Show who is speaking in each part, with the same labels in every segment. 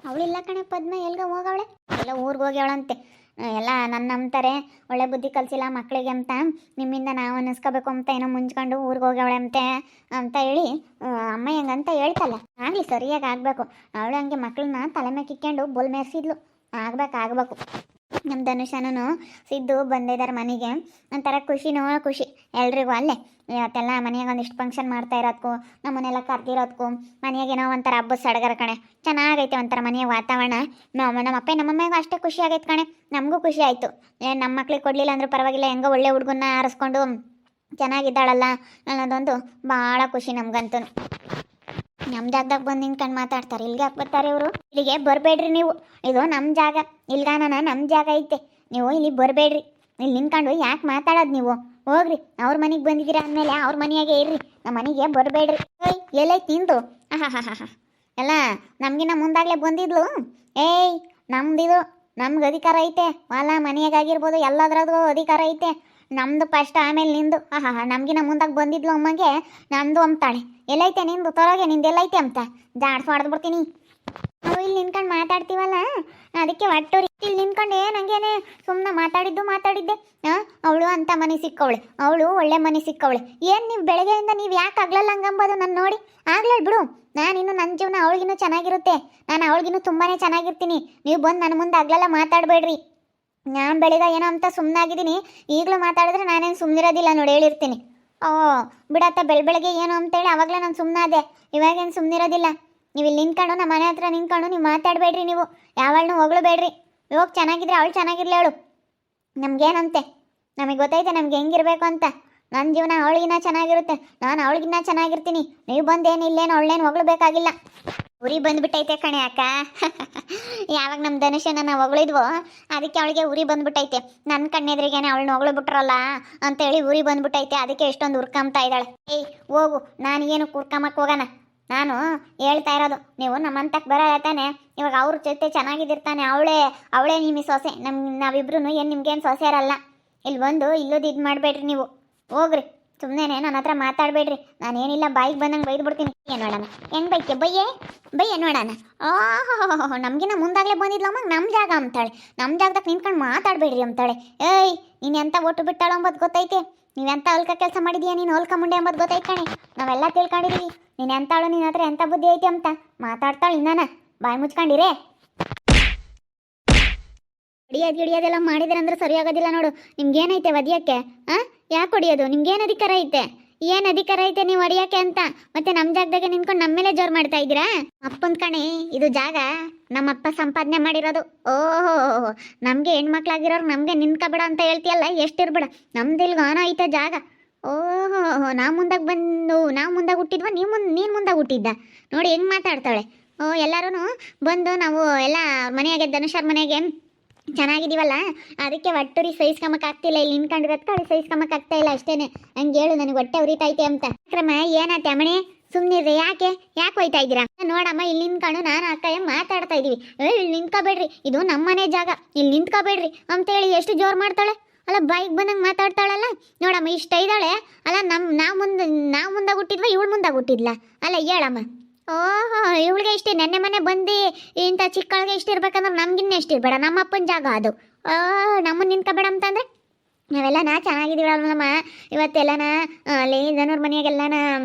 Speaker 1: ಅವಳಿಲ್ಲ ಕಣೆ ಪದ್ಮ, ಎಲ್ಗ ಹೋಗವಳೆ? ಎಲ್ಲ ಊರಿಗೆ ಹೋಗ್ಯವಳಂತೆ. ಎಲ್ಲ ನನ್ನ ನಂಬ್ತಾರೆ, ಒಳ್ಳೆ ಬುದ್ಧಿ ಕಲಿಸಿಲ್ಲ ಮಕ್ಕಳಿಗೆ ಅಂತ, ನಿಮ್ಮಿಂದ ನಾವು ಅನ್ನಿಸ್ಕೋಬೇಕು ಅಂತ ಏನೋ ಮುಂಚ್ಕೊಂಡು ಊರಿಗೆ ಹೋಗ್ಯವಳೆ ಅಂತ ಹೇಳಿ ಅಮ್ಮ ಹೆಂಗಂತ ಹೇಳ್ತಲ್ಲ. ಆಗಲಿ, ಸರಿಯಾಗಿ ಆಗಬೇಕು. ಅವಳು ಹಂಗೆ ಮಕ್ಕಳನ್ನ ತಲೆ ಮೇಲೆ ಕಿಕ್ಕೊಂಡು ಬೋಲ್ ಮೇರಿಸಿದ್ಲು. ಆಗ್ಬೇಕು. ನಮ್ಮ ಧನುಷನೂ ಸಿದ್ದು ಬಂದಿದ್ದಾರೆ ಮನೆಗೆ. ಒಂಥರ ಖುಷಿ ಎಲ್ರಿಗೂ. ಅಲ್ಲೇ ಇವತ್ತೆಲ್ಲ ಮನೆಯಾಗ ಒಂದಿಷ್ಟು ಫಂಕ್ಷನ್ ಮಾಡ್ತಾ ಇರೋದಕ್ಕೂ, ನಮ್ಮನ್ನೆಲ್ಲ ಕರ್ದಿರೋದಕ್ಕೂ, ಮನೆಯಾಗೇನೋ ಒಂಥರ ಹಬ್ಬದ ಸಡಗರ ಕಣೆ. ಚೆನ್ನಾಗೈತೆ ಒಂಥರ ಮನೆಯ ವಾತಾವರಣ. ನಮ್ಮ ಅಪ್ಪ ನಮ್ಮಮ್ಮಗೆ ಅಷ್ಟೇ ಖುಷಿ ಆಗೈತೆ ಕಣೆ. ನಮಗೂ ಖುಷಿ ಆಯಿತು. ನಮ್ಮ ಮಕ್ಳಿಗೆ ಕೊಡಲಿಲ್ಲ ಅಂದರೂ ಪರವಾಗಿಲ್ಲ, ಹೆಂಗೋ ಒಳ್ಳೆ ಹುಡುಗನ್ನ ಆರಿಸ್ಕೊಂಡು ಚೆನ್ನಾಗಿದ್ದಾಳಲ್ಲ ಅನ್ನೋದೊಂದು ಭಾಳ ಖುಷಿ ನಮ್ಗಂತೂ. ನಮ್ಮ ಜಾಗದಾಗ ಬಂದು ನಿಂತ್ಕೊಂಡು ಮಾತಾಡ್ತಾರೆ. ಇಲ್ಲಿಗೆ ಯಾಕೆ ಬರ್ತಾರೆ ಇವರು? ಇಲ್ಲಿಗೆ ಬರಬೇಡ್ರಿ ನೀವು. ಇದು ನಮ್ಮ ಜಾಗ. ಇಲ್ಗಾನ ನಮ್ಮ ಜಾಗ ಐತೆ. ನೀವು ಇಲ್ಲಿ ಬರಬೇಡ್ರಿ. ಇಲ್ಲಿ ನಿಂತ್ಕೊಂಡು ಯಾಕೆ ಮಾತಾಡೋದು ನೀವು? ಹೋಗ್ರಿ. ಅವ್ರ ಮನೆಗೆ ಬಂದಿದ್ದೀರಾ ಅಂದಮೇಲೆ ಅವ್ರ ಮನೆಯಾಗೆ ಇರ್ರಿ. ನಮ್ಮ ಮನೆಗೆ ಬರಬೇಡ್ರಿ. ಎಲ್ಲೈ ತಿಂದು ಎಲ್ಲ ನಮಗಿನ್ನ ಮುಂದಾಗಲೇ ಬಂದಿದ್ಲು. ನಮ್ದಿದು, ನಮ್ಗೆ ಅಧಿಕಾರ ಐತೆ. ಹೊಲ ಮನೆಯಾಗಿರ್ಬೋದು, ಎಲ್ಲದ್ರದ್ದು ಅಧಿಕಾರ ಐತೆ. ನಮ್ದು ಫಸ್ಟ್, ಆಮೇಲೆ ನಿಂದು. ನಮ್ಗಿನ ಮುಂದಾಗ ಬಂದಿದ್ಲು ಅಮ್ಮಗೆ ನಮ್ದು ಅಂತಾಳೆ. ಎಲ್ಲೈತೆ ನಿಂದು? ತೊರಗೆ ನಿಂದು ಎಲ್ಲೈತೆ ಅಂತ ಜಾಡ್ಸ್ ಹೊಡೆದ್ಬಿಡ್ತೀನಿ. ನಾವು ಇಲ್ಲಿ ನಿಂತ್ಕೊಂಡು ಮಾತಾಡ್ತೀವಲ್ಲ, ಅದಕ್ಕೆ ಒಟ್ಟೋರಿ. ಇಲ್ಲಿ ನಿಂತ್ಕೊಂಡು ನಂಗೇನೆ ಸುಮ್ಮನೆ ಮಾತಾಡಿದ್ದೆ. ಅವಳು ಅಂತ ಮನೆ ಸಿಕ್ಕವಳೆ, ಅವಳು ಒಳ್ಳೆ ಮನೆ ಸಿಕ್ಕವಳೆ. ಏನು ನೀವು ಬೆಳಗ್ಗೆಯಿಂದ ನೀವು ಯಾಕೆ ಆಗ್ಲಲ್ಲ ಹಂಗಂಬೋದು ನನ್ನ ನೋಡಿ? ಆಗ್ಲೇ ಬಿಡು. ನಾನಿನ್ನು ನನ್ನ ಜೀವನ ಅವಳಿಗಿನ್ನೂ ಚೆನ್ನಾಗಿರುತ್ತೆ. ನಾನು ಅವಳಿಗಿನ್ನೂ ತುಂಬಾ ಚೆನ್ನಾಗಿರ್ತೀನಿ. ನೀವು ಬಂದು ನನ್ನ ಮುಂದೆ ಆಗ್ಲೆಲ್ಲ ಮಾತಾಡಬೇಡ್ರಿ. ನಾನು ಬೆಳಿಗ್ಗೆ ಏನೋ ಅಂತ ಸುಮ್ಮನಾಗಿದ್ದೀನಿ. ಈಗಲೂ ಮಾತಾಡಿದ್ರೆ ನಾನೇನು ಸುಮ್ಮನಿರೋದಿಲ್ಲ ನೋಡಿ, ಹೇಳಿರ್ತೀನಿ. ಬಿಡತ್ತ, ಬೆಳಗ್ಗೆ ಏನು ಅಂತೇಳಿ ಅವಾಗಲೇ ನಾನು ಸುಮ್ಮನಾದೆ. ಇವಾಗೇನು ಸುಮ್ಮನಿರೋದಿಲ್ಲ. ನೀವು ಇಲ್ಲಿ ನಿಂತ್ಕೊಂಡು ನಮ್ಮ ಮನೆ ಹತ್ರ ನಿಂತ್ಕೊಂಡು ನೀವು ಮಾತಾಡಬೇಡ್ರಿ. ನೀವು ಯಾವಳನ್ನೂ ಹೊಗಳಬೇಡ್ರಿ. ಇವಾಗ ಚೆನ್ನಾಗಿದ್ರೆ ಅವಳು ಚೆನ್ನಾಗಿರ್ಲಿ. ಅವಳು ನಮಗೇನಂತೆ, ನಮಗೆ ಗೊತ್ತೈತೆ ನಮ್ಗೆ ಹೆಂಗಿರ್ಬೇಕು ಅಂತ. ನನ್ನ ಜೀವನ ಅವಳಿಗಿನ್ನ ಚೆನ್ನಾಗಿರುತ್ತೆ, ನಾನು ಅವಳಿಗಿನ್ನ ಚೆನ್ನಾಗಿರ್ತೀನಿ. ನೀವು ಬಂದೇನು ಇಲ್ಲೇನು ಅವಳೇನು ಹೊಗಳಬೇಕಾಗಿಲ್ಲ. ಉರಿ ಬಂದ್ಬಿಟ್ಟೈತೆ ಕಣೆ ಅಕ್ಕ. ಯಾವಾಗ ನಮ್ಮ ಧನುಷನ ನಾವು ಹೊಗಳಿದ್ವೋ ಅದಕ್ಕೆ ಅವಳಿಗೆ ಉರಿ ಬಂದ್ಬಿಟ್ಟೈತೆ. ನನ್ನ ಕಣ್ಣೆದ್ರಿಗೇನೆ ಅವಳನ್ನ ಹೊಗಳ್ಬಿಟ್ರಲ್ಲ ಅಂತೇಳಿ ಉರಿ ಬಂದ್ಬಿಟ್ಟೈತೆ. ಅದಕ್ಕೆ ಎಷ್ಟೊಂದು ಉರ್ಕೊಂಬ್ತಾ ಇದ್ದಾಳೆ. ಹೋಗು, ನಾನು ಕುರ್ಕಮ್ಮಕ್ಕೆ ಹೋಗೋಣ. ನಾನು ಹೇಳ್ತಾ ಇರೋದು, ನೀವು ನಮ್ಮಂತಕ್ಕೆ ಬರೋಲ್ಲ ತಾನೆ. ಇವಾಗ ಅವ್ರ ಜೊತೆ ಚೆನ್ನಾಗಿದ್ದಿರ್ತಾನೆ. ಅವಳೇ ನಿಮ್ಮ ಸೊಸೆ. ನಾವಿಬ್ರು ಏನು ನಿಮ್ಗೇನು ಸೊಸೆ ಇರಲ್ಲ. ಇಲ್ಲಿ ಬಂದು ಇಲ್ಲೋದು ಇದು ಮಾಡಬೇಡ್ರಿ ನೀವು. ಹೋಗ್ರಿ. ಸುಮ್ಮನೆ ನನ್ನ ಹತ್ರ ಮಾತಾಡಬೇಡ್ರಿ. ನಾನೇನಿಲ್ಲ, ಬಾಯಿಗೆ ಬಂದಂಗೆ ಬೈದ್ಬಿಡ್ತೀನಿ. ನೋಡೋಣ ಹೆಂಗೆ ಬೈಕೆ? ಬೈಯೇ ನೋಡೋಣ. ನಮಗಿನ್ನ ಮುಂದಾಗಲೇ ಬಂದಿದ್ಲಮ್ಮ, ನಮ್ಮ ಜಾಗ ಅಂತಾಳೆ. ನಮ್ಮ ಜಾಗದಾಗ ನಿಂತ್ಕೊಂಡು ಮಾತಾಡಬೇಡ್ರಿ ಅಂತಾಳೆ. ನೀನು ಎಂಥ ಒಟ್ಟು ಬಿಟ್ಟಾಳು ಅಂಬೋದು ಗೊತ್ತೈತೆ. ನೀವೆಂಥ ಹೊಲ್ಕ ಕೆಲಸ ಮಾಡಿದೀಯ, ನೀನು ಹೊಲ್ಕ ಮುಂಡೆ ಅಂಬೋದು ಗೊತ್ತೈತೆ ಕಣೆ. ನಾವೆಲ್ಲ ತಿಳ್ಕೊಂಡಿದ್ದೀವಿ ನೀನು ಎಂತಾಳು, ನಿನ್ನ ಹತ್ರ ಎಂಥ ಬುದ್ಧಿ ಐತೆ ಅಂತ. ಮಾತಾಡ್ತಾಳೆ ಇನ್ನನ. ಬಾಯಿ ಮುಚ್ಕೊಂಡಿರೇ. ಹೊಡಿಯೋದೆಲ್ಲ ಮಾಡಿದ್ರೆ ಅಂದ್ರೆ ಸರಿಯಾಗೋದಿಲ್ಲ ನೋಡು. ನಿಮ್ಗೇನೈತೆ ಒದಿಯೋಕ್ಕೆ? ಯಾಕೆ ಹೊಡಿಯೋದು? ನಿಮ್ಗೇನು ಅಧಿಕಾರ ಐತೆ? ಏನು ಅಧಿಕಾರ ಐತೆ ನೀವು ಹೊಡಿಯೋಕ್ಕೆ ಅಂತ? ಮತ್ತೆ ನಮ್ಮ ಜಾಗದಾಗೆ ನಿಂತ್ಕೊಂಡು ನಮ್ಮ ಮೇಲೆ ಜೋರು ಮಾಡ್ತಾ ಇದ್ದೀರಾ? ಅಪ್ಪನ ಕಣೆ ಇದು ಜಾಗ. ನಮ್ಮಪ್ಪ ಸಂಪಾದನೆ ಮಾಡಿರೋದು. ಓಹೋ, ನಮಗೆ ಹೆಣ್ಮಕ್ಳಾಗಿರೋರು ನಮಗೆ ನಿಂತ್ಕೊಬೇಡ ಅಂತ ಹೇಳ್ತೀಯಲ್ಲ, ಎಷ್ಟಿರ್ಬೇಡ. ನಮ್ದಿಲ್ಗಾನ ಐತೆ ಜಾಗ. ಓಹೋ, ನಾವು ಮುಂದಾಗ ಹುಟ್ಟಿದ್ವ? ನೀನು ಮುಂದಾಗ ಹುಟ್ಟಿದ್ದ? ನೋಡಿ ಹೆಂಗೆ ಮಾತಾಡ್ತಾಳೆ. ಎಲ್ಲರೂ ಬಂದು ನಾವು ಎಲ್ಲ ಮನೆಯಾಗೆ, ಧನುಷರ್ ಮನೆಗೆ ಚೆನ್ನಾಗಿದ್ದೀವಲ್ಲ, ಅದಕ್ಕೆ ಒಟ್ಟುರಿ ಸಹಿಸ್ಕೊಂಬಕ್ಕೆ ಆಗ್ತಿಲ್ಲ. ಇಲ್ಲಿ ನಿನ್ಕೊಂಡಿರೋದಕ್ಕೆ ಅವಳು ಸಹಿಸ್ಕೊಂಬಕ್ಕೆ ಆಗ್ತಾ ಇಲ್ಲ ಅಷ್ಟೇನೆ. ಹಂಗೆ ಹೇಳು, ನನಗೆ ಹೊಟ್ಟೆ ಉರಿತೈತೆ ಅಂತ. ಕ್ರಮ ಏನಾಯ್ತೆ ಅಮ್ಮಣಿ? ಸುಮ್ಮನಿರ್ರಿ. ಯಾಕೆ ಹೋಯ್ತಾ ಇದ್ದೀರಾ? ನೋಡಮ್ಮ, ಇಲ್ಲಿ ನಿಂತ್ಕೊಂಡು ನಾನು ಅಕ್ಕಯ್ಯ ಮಾತಾಡ್ತಾ ಇದ್ದೀವಿ. ಇಲ್ಲಿ ನಿಂತ್ಕೋಬೇಡ್ರಿ, ಇದು ನಮ್ಮ ಮನೆ ಜಾಗ, ಇಲ್ಲಿ ನಿಂತ್ಕೋಬೇಡ್ರಿ ಅಂತೇಳಿ ಎಷ್ಟು ಜೋರು ಮಾಡ್ತಾಳೆ ಅಲ್ಲ. ಬಾಯಿಗೆ ಬಂದಂಗೆ ಮಾತಾಡ್ತಾಳಲ್ಲ. ನೋಡಮ್ಮ, ಇಷ್ಟ ಇದ್ದಾಳೆ ಅಲ್ಲ. ನಾವು ಮುಂದಾಗ ಹುಟ್ಟಿದ್ವ, ಇವಳು ಮುಂದಾಗ ಹುಟ್ಟಿದ್ಲ ಅಲ್ಲ? ಹೇಳಮ್ಮ. ಓಹೋ, ಇವಳಿಗೆ ಇಷ್ಟೇ. ನೆನ್ನೆ ಮನೆ ಬಂದು ಇಂಥ ಚಿಕ್ಕಳಿಗೆ ಇಷ್ಟ ಇರ್ಬೇಕಂದ್ರೆ ನಮ್ಗಿನ್ನ ಎಷ್ಟಿರ್ಬೇಡ. ನಮ್ಮ ಅಪ್ಪನ ಜಾಗ ಅದು. ನಮ್ಮನ್ನು ನಿಂತ್ಕೋಬೇಡ ಅಂತಂದರೆ ನಾವೆಲ್ಲನ ಚೆನ್ನಾಗಿದ್ದೀವಲ್ಲಮ್ಮ. ಇವತ್ತೆಲ್ಲನ ಅಲ್ಲಿ ಜನರ ಮನೆಯಾಗೆಲ್ಲನ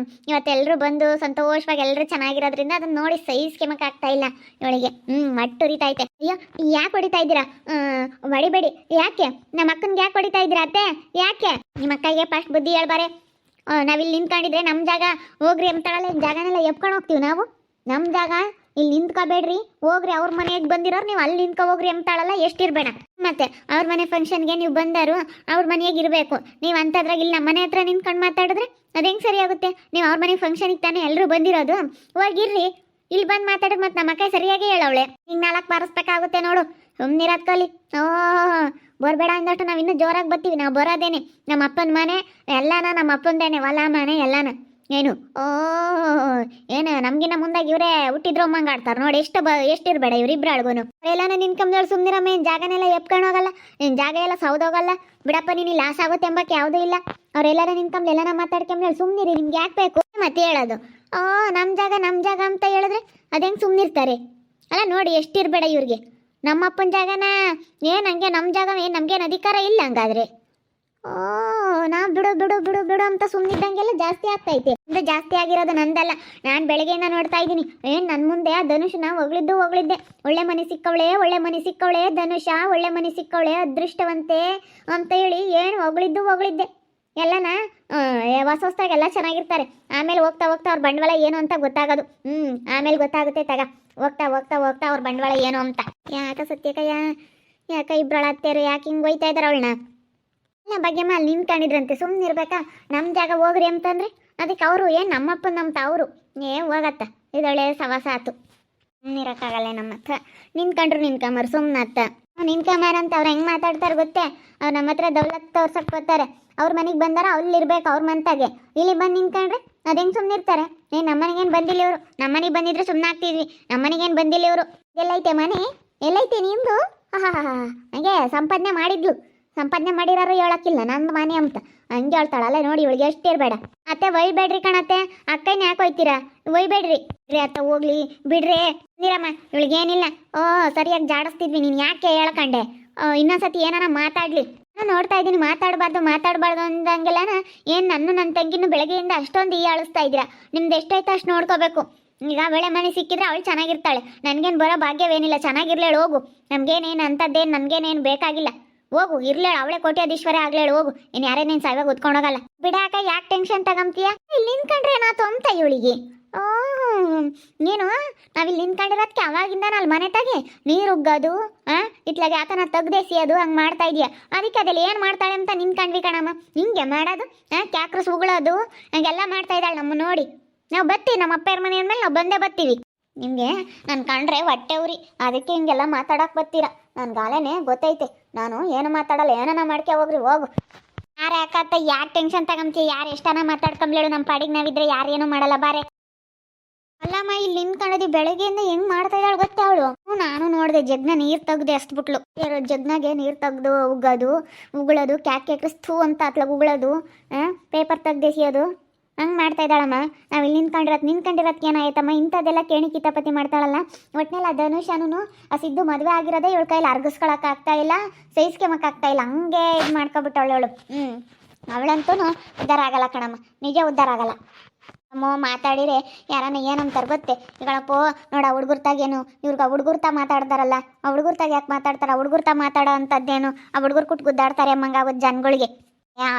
Speaker 1: ಇವತ್ತೆಲ್ಲರೂ ಬಂದು ಸಂತೋಷವಾಗಿ ಎಲ್ಲರೂ ಚೆನ್ನಾಗಿರೋದ್ರಿಂದ ಅದನ್ನ ನೋಡಿ ಸಹಿಸ್ಕೆಮಕ್ಕೆ ಆಗ್ತಾ ಇಲ್ಲ ಇವಳಿಗೆ. ಮಟ್ಟು ಹೊಡಿತೈತೆ. ಅಯ್ಯೋ, ಯಾಕೆ ಹೊಡಿತಾ ಇದ್ದೀರಾ? ಹೊಡಿಬೇಡಿ. ಯಾಕೆ? ನಮ್ಮ ಅಕ್ಕನಿಗೆ ಯಾಕೆ ಹೊಡಿತಾ ಇದ್ದೀರಾ ಅತ್ತೆ? ಯಾಕೆ? ನಿಮ್ಮ ಅಕ್ಕಗೆ ಫಸ್ಟ್ ಬುದ್ಧಿ ಹೇಳ್ಬಾರೆ. ನಾವಿಲ್ಲಿ ನಿಂತ್ಕೊಂಡಿದ್ರೆ ನಮ್ಮ ಜಾಗ ಹೋಗ್ರಿ ಅಂತಾಳಲ್ಲ. ಜಾಗನೆಲ್ಲ ಎಪ್ಕೊಂಡು ಹೋಗ್ತೀವಿ ನಾವು. ನಮ್ಮ ಜಾಗ, ಇಲ್ಲಿ ನಿಂತ್ಕೋಬೇಡ್ರಿ, ಹೋಗ್ರಿ. ಅವ್ರ ಮನೆಗೆ ಬಂದಿರೋರು ನೀವು ಅಲ್ಲಿ ನಿಂತ್ಕೊ ಹೋಗ್ರಿ ಅಂತಾಳಲ್ಲ. ಎಷ್ಟಿರ್ಬೇಡ. ಮತ್ತೆ ಅವ್ರ ಮನೆ ಫಂಕ್ಷನ್ಗೆ ನೀವು ಬಂದರು, ಅವ್ರ ಮನೆಯಾಗ ಇರಬೇಕು. ನೀವು ಅಂಥದ್ರಾಗ ಇಲ್ಲಿ ನಮ್ಮ ಮನೆ ಹತ್ರ ನಿಂತ್ಕೊಂಡು ಮಾತಾಡಿದ್ರೆ ಅದು ಹೆಂಗೆ ಸರಿ ಆಗುತ್ತೆ? ನೀವು ಅವ್ರ ಮನೆ ಫಂಕ್ಷನಿಗೆ ತಾನೇ ಎಲ್ಲರೂ ಬಂದಿರೋದು. ಹೋಗಿರ್ರಿ. ಇಲ್ಲಿ ಬಂದು ಮಾತಾಡಿದ್ರೆ ಮತ್ತೆ ನಮ್ಮ ಅಕ್ಕ ಸರಿಯಾಗಿ ಹೇಳವಳೆ. ಹಿಂಗೆ 4 ಬಾರಿಸ್ಬೇಕಾಗುತ್ತೆ ನೋಡು. ಸುಮ್ಮನಿರೋದು ಕಲಿ. ಬರಬೇಡ ಅಂದಷ್ಟು ನಾವು ಇನ್ನೂ ಜೋರಾಗಿ ಬರ್ತೀವಿ. ನಾವು ಬರೋದೇನೆ ನಮ್ಮ ಅಪ್ಪನ ಮನೆ ಎಲ್ಲನ, ನಮ್ಮ ಅಪ್ಪಂದೇನೆ ಹೊಲ ಮನೆ ಎಲ್ಲನ. ಏನು ಏನು ನಮಗಿನ್ನ ಮುಂದಾಗಿ ಇವರೇ ಹುಟ್ಟಿದ್ರು ಅಮ್ಮಂಗೆ ಆಡ್ತಾರೆ ನೋಡಿ. ಎಷ್ಟಿರ್ಬೇಡ ಇವರಿಬ್ರು ಅಳ್ಗೋನು. ಎಲ್ಲಾನ ನಿನ್ಕಂದಳು ಸುಮ್ಮನಿರಮ್ಮ. ಏನು ಜಾಗನೆಲ್ಲ ಎಪ್ಕೊಂಡು ಹೋಗಲ್ಲ, ಏನು ಜಾಗ ಎಲ್ಲ ಸೌದೋಗಲ್ಲ. ಬಿಡಪ್ಪ, ನೀನು ಲಾಸ್ ಆಗುತ್ತೆ ಎಂಬಕ್ಕೆ ಯಾವುದೂ ಇಲ್ಲ. ಅವರೆಲ್ಲರ ನಿನ್ಕಂಬ್ಲು ಎಲ್ಲನ ಮಾತಾಡ್ಕೊಂಬ್ಳು. ಸುಮ್ಮನಿರಿ, ನಿಮ್ಗೆ ಯಾಕೆ ಬೇಕು ಮತ್ತೆ ಹೇಳೋದು? ನಮ್ಮ ಜಾಗ ಅಂತ ಹೇಳಿದ್ರೆ ಅದು ಹೆಂಗೆ ಸುಮ್ಮನಿರ್ತಾರೆ? ಅಲ್ಲ ನೋಡಿ ಎಷ್ಟಿರಬೇಡ ಇವ್ರಿಗೆ. ನಮ್ಮಪ್ಪನ ಜಾಗನ ಏನು ಹಂಗೆ ನಮ್ಮ ಜಾಗ ಏನು ನಮಗೇನು ಅಧಿಕಾರ ಇಲ್ಲ ಹಂಗಾದ್ರೆ. ಓ ನಾ ಬಿಡು ಬಿಡು ಬಿಡು ಬಿಡು ಅಂತ ಸುಮ್ಮನಿದ್ದಂಗೆಲ್ಲ ಜಾಸ್ತಿ ಆಗ್ತೈತೆ. ಅಂದ್ರೆ ಜಾಸ್ತಿ ಆಗಿರೋದು ನಂದಲ್ಲ. ನಾನು ಬೆಳಗ್ಗೆಯಿಂದ ನೋಡ್ತಾ ಇದ್ದೀನಿ. ಏನು ನನ್ನ ಮುಂದೆ ಆ ಧನುಷನ ಹೊಗಳಿದ್ದೆ. ಒಳ್ಳೆ ಮನೆ ಸಿಕ್ಕವಳೆ, ಒಳ್ಳೆ ಮನೆ ಸಿಕ್ಕವಳೆ ಧನುಷ, ಒಳ್ಳೆ ಮನೆ ಸಿಕ್ಕವಳೆ, ಅದೃಷ್ಟವಂತೆ ಅಂತ ಹೇಳಿ ಏನು ಹೊಗಳಿದ್ದೆ ಎಲ್ಲನ. ಹೊಸದಾಗೆಲ್ಲ ಚೆನ್ನಾಗಿರ್ತಾರೆ. ಆಮೇಲೆ ಹೋಗ್ತಾ ಹೋಗ್ತಾ ಅವ್ರ ಬಂಡವಾಳ ಏನು ಅಂತ ಗೊತ್ತಾಗೋದು. ಆಮೇಲೆ ಗೊತ್ತಾಗುತ್ತೆ ತಗ. ಹೋಗ್ತಾ ಹೋಗ್ತಾ ಹೋಗ್ತಾ ಅವ್ರ ಬಂಡವಾಳ ಏನು ಅಂತ. ಯಾಕ ಸತ್ಯಕಯ್ಯ, ಯಾಕ ಇಬ್ಬರಳ ಅತ್ತೇರು ಯಾಕೆ ಹಿಂಗೆ ಹೋಯ್ತಾ ಇದ್ದಾರೆ ಅವಳನ್ನ? ಬಗ್ಗೆ ಅಲ್ಲಿ ನಿಂತ್ಕೊಂಡಿದ್ರಂತೆ. ಸುಮ್ಮನೆ ಇರ್ಬೇಕಾ? ನಮ್ಮ ಜಾಗ ಹೋಗ್ರಿ ಅಂತಂದ್ರೆ ಅದಕ್ಕೆ ಅವರು ಏನು ನಮ್ಮಪ್ಪ ನಮ್ಮ ತಾವರು ಹೋಗತ್ತ. ಇದೊಳ್ಳೆ ಸವಾಸ ಆತು. ನಿರಕ್ಕಾಗಲ್ಲ ನಮ್ಮ ಹತ್ರ. ನಿಂತ್ಕೊಂಡ್ರು ಸುಮ್ಮನತ್ತ. ನಿನ್ಕಮಾರ ಅಂತ ಅವ್ರು ಹೆಂಗೆ ಮಾತಾಡ್ತಾರೆ ಗೊತ್ತೇ? ಅವ್ರು ನಮ್ಮ ಹತ್ರ ದೌಲತ್ ತೋರ್ಸಕ್ಕೆ ಬರ್ತಾರೆ. ಅವ್ರ ಮನೆಗೆ ಬಂದಾರ ಅಲ್ಲಿರ್ಬೇಕು ಅವ್ರ ಮಂತಾಗೆ. ಇಲ್ಲಿ ಬಂದು ನಿಂತ್ಕೊಂಡ್ರೆ ಅದು ಹೆಂಗೆ ಸುಮ್ಮನೆ ಇರ್ತಾರೆ? ನಮ್ಮನೆಗೇನು ಬಂದಿಲ್ಲ ಇವರು. ನಮ್ಮನೆಗೆ ಬಂದಿದ್ರೆ ಸುಮ್ಮನೆ ಆಗ್ತಿದ್ವಿ. ನಮ್ಮನೆಗೇನು ಬಂದಿಲ್ಲ ಇವರು. ಎಲ್ಲೈತೆ ಮನೆ? ಎಲ್ಲೈತೆ ನಿಮ್ದು? ಹಾಗೆ ಸಂಪಾದನೆ ಮಾಡಿರಾರು ಹೇಳಕ್ಕಿಲ್ಲ ನಂದು ಮನೆ ಅಂತ ಹಂಗೆ ಹೇಳ್ತಾಳಲ್ಲ. ನೋಡಿ ಇವಳಿಗೆ ಎಷ್ಟು ಇರಬೇಡ. ಅತ್ತೆ ಒಯ್ಬೇಡ್ರಿ ಕಣತ್ತೆ. ಅಕ್ಕನ ಯಾಕೆ ಹೋಯ್ತೀರಾ? ಒಯ್ಬೇಡ್ರಿ ಅತ್ತ. ಹೋಗ್ಲಿ ಬಿಡ್ರಿ ನೀರಮ್ಮ. ಇವಳಿಗೇನಿಲ್ಲ. ಸರಿಯಾಗಿ ಜಾಡಿಸ್ತಿದ್ವಿ. ನೀನು ಯಾಕೆ ಹೇಳ್ಕಂಡೆ? ಇನ್ನೊಂದ್ಸತಿ ಏನಾರ ಮಾತಾಡ್ಲಿ. ನಾನು ನೋಡ್ತಾ ಇದ್ದೀನಿ ಮಾತಾಡಬಾರ್ದು ಅಂದಂಗೆಲ್ಲನ ಏನು ನನ್ನ ತಂಗಿನೂ ಬೆಳಗ್ಗೆಯಿಂದ ಅಷ್ಟೊಂದು ಆಳಿಸ್ತಾ ಇದ್ದೀರಾ. ನಿಮ್ದು ಎಷ್ಟಾಯ್ತು ಅಷ್ಟು ನೋಡ್ಕೋಬೇಕು. ಈಗ ಒಳ್ಳೆ ಮನೆ ಸಿಕ್ಕಿದ್ರೆ ಅವಳು ಚೆನ್ನಾಗಿರ್ತಾಳೆ. ನನಗೇನು ಬರೋ ಭಾಗ್ಯವೇನಿಲ್ಲ. ಚೆನ್ನಾಗಿರ್ಲೇಳು ಹೋಗು. ನಮಗೇನೇನು ಅಂಥದ್ದೇನು ನಮಗೇನೇನು ಬೇಕಾಗಿಲ್ಲ. ಹೋಗು ಇರ್ಲೇಳು. ಅವಳೇ ಕೋಟ್ಯಾಧೀಶ್ವರ ಆಗ್ಲೇಳು ಹೋಗು. ಇನ್ನು ಯಾರೇ ನೀನು ಸಾಯ್ವಾಗ ಉತ್ಕೊಂಡೋಗಲ್ಲ. ಬಿಡಾಕ ಯಾಕೆ ಟೆನ್ಷನ್ ತಗೊಂತೀಯ? ಇಲ್ಲಿ ನಿಂತ್ಕೊಂಡ್ರೆ ಏನಾಯ್ತು ಅಂತ ಇವಳಿಗೆ. ನೀನು ನಾವಿಲ್ಲಿ ನಿಂತ್ಕೊಂಡಿರೋದಕ್ಕೆ ಅವಾಗಿಂದ ಅಲ್ಲಿ ಮನೆ ತಾಗೆ ನೀರು ಉಗ್ಗೋದು ಇತ್ಲಾಗೆ ಆತನ ತೆಗ್ದೇಸಿಯೋದು ಹಂಗೆ ಮಾಡ್ತಾ ಇದೀಯ. ಅದಕ್ಕೆ ಅದೆಲ್ಲ ಏನು ಮಾಡ್ತಾಳೆ ಅಂತ ನಿಂತ್ಕೊಂಡ್ವಿ ಕಣಮ್ಮ. ಹಿಂಗೆ ಮಾಡೋದು ಕ್ಯಾಕ್ರಸ್ ಉಗಳೋದು ಹಂಗೆಲ್ಲ ಮಾಡ್ತಾ ಇದ್ದಾಳೆ ನಮ್ಮ ನೋಡಿ. ನಾವು ಬರ್ತೀವಿ ನಮ್ಮ ಅಪ್ಪರ ಮನೆ ಅಂದಮೇಲೆ ನಾವು ಬಂದೇ ಬರ್ತೀವಿ. ನಿಮಗೆ ನಾನು ಕಂಡ್ರೆ ಹೊಟ್ಟೆ ಉರಿ. ಅದಕ್ಕೆ ಹಿಂಗೆಲ್ಲ ಮಾತಾಡೋಕೆ ಬರ್ತೀರಾ? ನನ್ಗಾಲೇನೆ ಗೊತ್ತೈತೆ. ನಾನು ಏನು ಮಾತಾಡಲ್ಲ. ಏನನ ಮಾಡ್ಕೆ ಹೋಗ್ರಿ ಹೋಗು. ಯಾರು ಯಾಕತ್ತ ಯಾಕೆ ಟೆನ್ಷನ್ ತಗೊಂತೀಯ? ಯಾರು ಎಷ್ಟನ ಮಾತಾಡ್ಕೊಂಬ್ಲೇಳು. ನಮ್ಮ ಪಾಡಿಗೆ ನಾವಿದ್ರೆ ಯಾರು ಏನೂ ಮಾಡಲ್ಲ ಬಾರೆ. ಅಲ್ಲಮ್ಮ ಇಲ್ಲಿ ನಿಂತ್ಕೊಂಡದಿ ಬೆಳಗ್ಗೆಯಿಂದ ಹೆಂಗ್ ಮಾಡ್ತಾ ಇದ್ದಾಳೆ ಗೊತ್ತಾ ಅವಳು? ನಾನು ನೋಡಿದೆ. ಜಗ್ನ ನೀರು ತೆಗ್ದು ಎಸ್ಬಿಟ್ಲು. ಜಗ್ನಾಗೆ ನೀರು ತೆಗ್ದು ಉಗಳೋದು ಕ್ಯಾಕ್ರಿಸ್ತು ಅಂತ ಅತ್ಲಾಗ ಉಗಳೋದು ಪೇಪರ್ ತೆಗ್ದೆಸಿಯೋದು ಹಂಗೆ ಮಾಡ್ತಾ ಇದ್ದಾಳಮ್ಮ. ನಾವು ಇಲ್ಲಿ ನಿಂತ್ಕೊಂಡಿರೋದಕ್ಕೆ ಏನಾಯ್ತಮ್ಮ? ಇಂಥದ್ದೆಲ್ಲ ಕೇಣಿ ಕಿತಾಪತಿ ಮಾಡ್ತಾಳಲ್ಲ. ಒಟ್ಟಿನಲ್ಲಿ ಆ ಧನುಷನು ಆ ಸಿದ್ದು ಮದುವೆ ಆಗಿರೋದೇ ಇವಳ ಕೈಲಿ ಅರ್ಗಿಸ್ಕೊಳಕ್ಕೆ ಆಗ್ತಾ ಇಲ್ಲ, ಸಹಿಸ್ಕೊಳಕ್ಕಾಗ್ತಾ ಇಲ್ಲ. ಹಂಗೆ ಇದು ಮಾಡ್ಕೊಬಿಟ್ಟವಳು ಅವಳು. ಅವಳಂತೂ ಉದ್ಧಾರ ಆಗಲ್ಲ ಕಣಮ್ಮ. ನಿಜ ಉದ್ಧಾರ ಆಗಲ್ಲ. ಮಾತಾಡಿರೆ ಯಾರನ್ನ ಏನಂತಾರೆ ಗೊತ್ತೇ? ಈಗಳಪ್ಪ ನೋಡ ಹುಡುಗರ್ತಾಗೇನು ಇವ್ರಿಗೆ ಹುಡುಗರ್ತಾ ಮಾತಾಡ್ತಾರಲ್ಲ. ಆ ಹುಡುಗರ್ತಾಗ ಯಾಕೆ ಮಾತಾಡ್ತಾರೆ? ಆ ಹುಡುಗರ್ತಾ ಮಾತಾಡೋ ಅಂಥದ್ದೇನು? ಆ ಹುಡುಗರು ಕುಟ್ಟು ಗುದ್ದಾಡ್ತಾರೆ ಅಮ್ಮಂಗಾಗೋದು ಜನಗಳಿಗೆ.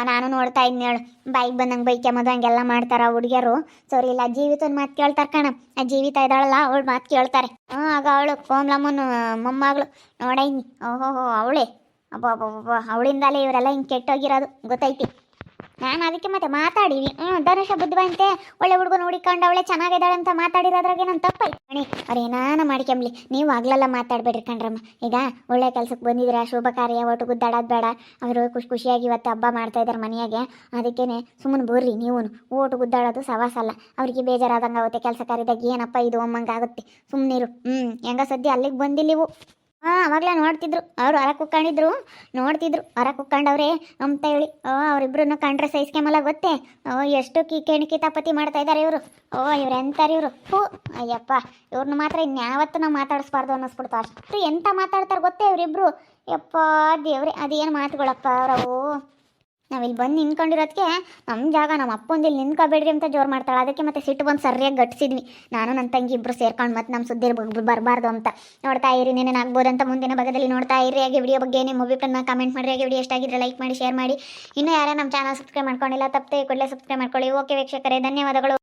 Speaker 1: ನಾನು ನೋಡ್ತಾ ಇದ್ನಿ ಹೇಳು. ಬೈಕ್ ಬಂದಂಗೆ ಬೈಕೆಂಬುದು ಹಂಗೆಲ್ಲ ಮಾಡ್ತಾರ ಹುಡುಗಿಯರು. ಸರಿ ಇಲ್ಲ. ಜೀವಿತನ ಮಾತು ಕೇಳ್ತಾರೆ ಕಣ. ಆ ಜೀವಿತ ಇದ್ದಾಳಲ್ಲ ಅವಳು ಮಾತು ಕೇಳ್ತಾರೆ. ಆಗ ಅವಳು ಕೋಮ್ಲಮ್ಮನ ಮೊಮ್ಮಗಳು ನೋಡೈನಿ. ಅವಳೇ ಅಬ್ಬ ಅವಳಿಂದಲೇ ಇವರೆಲ್ಲ ಹಿಂಗೆ ಕೆಟ್ಟೋಗಿರೋದು ಗೊತ್ತೈತಿ. ನಾನು ಅದಕ್ಕೆ ಮತ್ತೆ ಮಾತಾಡಿವಿ. ಧನುಷ ಬುದ್ಧಿವಂತೆ ಒಳ್ಳೆ ಹುಡುಗನ ಹುಡಿಕೊಂಡು ಅವಳೆ ಚೆನ್ನಾಗಿದ್ದಾಳೆ ಅಂತ ಮಾತಾಡಿರೋದ್ರಾಗೆ ನಾನು ತಪ್ಪೈತಿ ಅಣಿ. ಅವ್ರೇನಾನ ಮಾಡ್ಕೊಂಬ್ಲಿ. ನೀವು ಆಗ್ಲೆಲ್ಲ ಮಾತಾಡಬೇಡ್ರಿ ಕಣ್ರಮ್ಮ. ಈಗ ಒಳ್ಳೆ ಕೆಲ್ಸಕ್ಕೆ ಬಂದಿದ್ದೀರಾ, ಶುಭ ಕಾರ್ಯ, ಒಟ್ಟು ಗುದ್ದಾಡೋದು ಬೇಡ. ಅವರು ಖುಷಿಯಾಗಿ ಇವತ್ತು ಹಬ್ಬ ಮಾಡ್ತಾ ಇದ್ದಾರೆ ಮನೆಯಾಗೆ. ಅದಕ್ಕೇನೆ ಸುಮ್ಮನೆ ಬರ್ರಿ ನೀವು. ಓಟು ಗುದ್ದಾಡೋದು ಸವಾಸ ಅಲ್ಲ. ಅವ್ರಿಗೆ ಬೇಜಾರಾದಂಗೆ ಆಗುತ್ತೆ. ಕೆಲಸ ಕಾರ್ಯದಾಗ ಏನಪ್ಪ ಇದು ಅಮ್ಮಂಗೆ ಆಗುತ್ತೆ. ಸುಮ್ಮನಿರು. ಹೆಂಗ ಸದ್ಯ ಅಲ್ಲಿಗೆ ಬಂದಿಲ್ಲ ಇವು. ಅವಾಗಲೇ ನೋಡ್ತಿದ್ರು ಅವ್ರು. ಹೊರ ನೋಡ್ತಿದ್ರು ಹೊರ ಕುಕ್ಕಂಡವ್ರೆ ಅಂತ ಹೇಳಿ. ಅವರಿಬ್ರನ್ನ ಕಂಡ್ರೆ ಸೈಸ್ಕೆಮಲ್ಲ ಗೊತ್ತೇ? ಎಷ್ಟು ಕೇಣಿ ಕಿತಾಪತಿ ಮಾಡ್ತಾ ಇದ್ದಾರೆ ಇವರು. ಇವ್ರು ಎಂತಾರೆ ಇವರು? ಅಯ್ಯಪ್ಪ, ಇವ್ರನ್ನ ಮಾತ್ರ ಇನ್ಯಾವತ್ತು ನಾವು ಮಾತಾಡಿಸ್ಬಾರ್ದು ಅನ್ನಿಸ್ಬಿಡ್ತು. ಅಷ್ಟು ಎಂತ ಮಾತಾಡ್ತಾರೆ ಗೊತ್ತೇ ಇವರಿಬ್ರು. ಯಪ್ಪ ದೇವ್ರೆ, ಅದೇನು ಮಾತುಗಳಪ್ಪ ಅವರವು. ನಾವಿಲ್ಲಿ ಬಂದು ನಿಂತ್ಕೊಂಡಿರೋದಕ್ಕೆ ನಮ್ಮ ಜಾಗ ನಮ್ಮ ಅಪ್ಪಂದಿಲ್ಲಿ ನಿಂತ್ಕೋಬೇಡ್ರಿ ಅಂತ ಜೋರು ಮಾಡ್ತಾಳೆ. ಅದಕ್ಕೆ ಮತ್ತೆ ಸಿಟ್ಟು ಬಂದು ಸರಿಯಾಗಿ ಗಟ್ಟಿಸಿದ್ವಿ ನಾನು ನನ್ನ ತಂಗಿ ಇಬ್ಬರು ಸೇರ್ಕೊಂಡು. ಮತ್ತೆ ನಮ್ಮ ಸುದ್ದಿ ಬರಬಾರ್ದು ಅಂತ ನೋಡ್ತಾ ಇರಿ. ನೆನೇನಾಗ್ಬೋದಂತ ಮುಂದಿನ ಭಾಗದಲ್ಲಿ ನೋಡ್ತಾ ಇರಿ. ಹಾಗೆ ವಿಡಿಯೋ ಬಗ್ಗೆ ನಿಮ್ಮ ಅಭಿಪ್ರಾಯನ ಕಮೆಂಟ್ ಮಾಡಿರಿ. ಹಾಗೆ ವಿಡಿಯೋ ಎಷ್ಟಾಗಿದ್ರೆ ಲೈಕ್ ಮಾಡಿ, ಶೇರ್ ಮಾಡಿ. ಇನ್ನೂ ಯಾರೇ ನಮ್ಮ ಚಾನಲ್ ಸಬ್ಸ್ಕ್ರೈಬ್ ಮಾಡ್ಕೊಂಡಿಲ್ಲ ತಪ್ಪದೆ ಕೂಡಲೇ ಸಬ್ಸ್ಕ್ರೈಬ್ ಮಾಡ್ಕೊಳ್ಳಿ. ಓಕೆ ವೀಕ್ಷಕರೇ, ಧನ್ಯವಾದಗಳು.